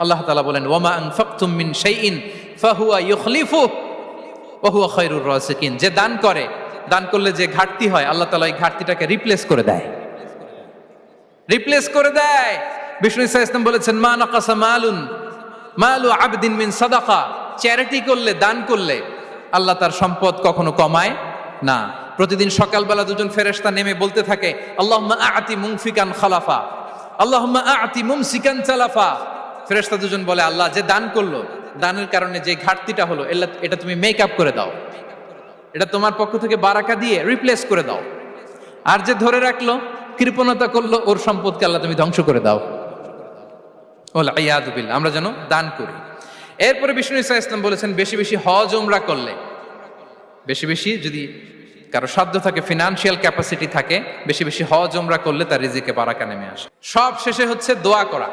আল্লাহ তাআলা বলেন ওয়ামা আনফাকতুম মিন শাইইন ফাহুয়া ইউখলিফুহু ওয়া হুয়া খায়রুর রাসিকিন। যে দান করে, দান করলে যে ঘাটতি হয় আল্লাহ তাআলা এই ঘাটতিটাকে রিপ্লেস করে দেয়, রিপ্লেস করে দেয়। বিষ্ণু ইসা ইসলাম বলেছেন মা নাকাসা মালু আবদিন মিন সাদাকা। চ্যারিটি করলে, দান করলে আল্লাহ তার সম্পদ কখনো কমায় না। প্রতিদিন সকালবেলা দুজন ফেরেশতা নেমে বলতে থাকে আল্লাহুম্মা আ'তি মুনফিকান খালাফা, আল্লাহুম্মা আ'তি মুমসিকান চালাফা। ফেরেশতা দুজন বলে আল্লাহ, যে দান করলো, দানের কারণে যে ঘাটতিটা হলো এটা তুমি মেক আপ করে দাও, এটা তোমার পক্ষ থেকে বারাকা দিয়ে রিপ্লেস করে দাও। আর যে ধরে রাখলো, কৃপণতা করলো, ওর সম্পদকে আল্লাহ তুমি ধ্বংস করে দাও। ওয়াল ইয়াদু বিল্লাহ। আমরা যেন দান করি। এরপরে বিষ্ণু ইসা ইসলাম বলেছেন বেশি বেশি হজ উমরা করলে, বেশি বেশি যদি কারো সাধ্য থাকে, ফিনান্সিয়াল ক্যাপাসিটি থাকে, বেশি বেশি হজ উমরা করলে তার রিজিকে বারাকা নেমে আসে। সব শেষে হচ্ছে দোয়া করা।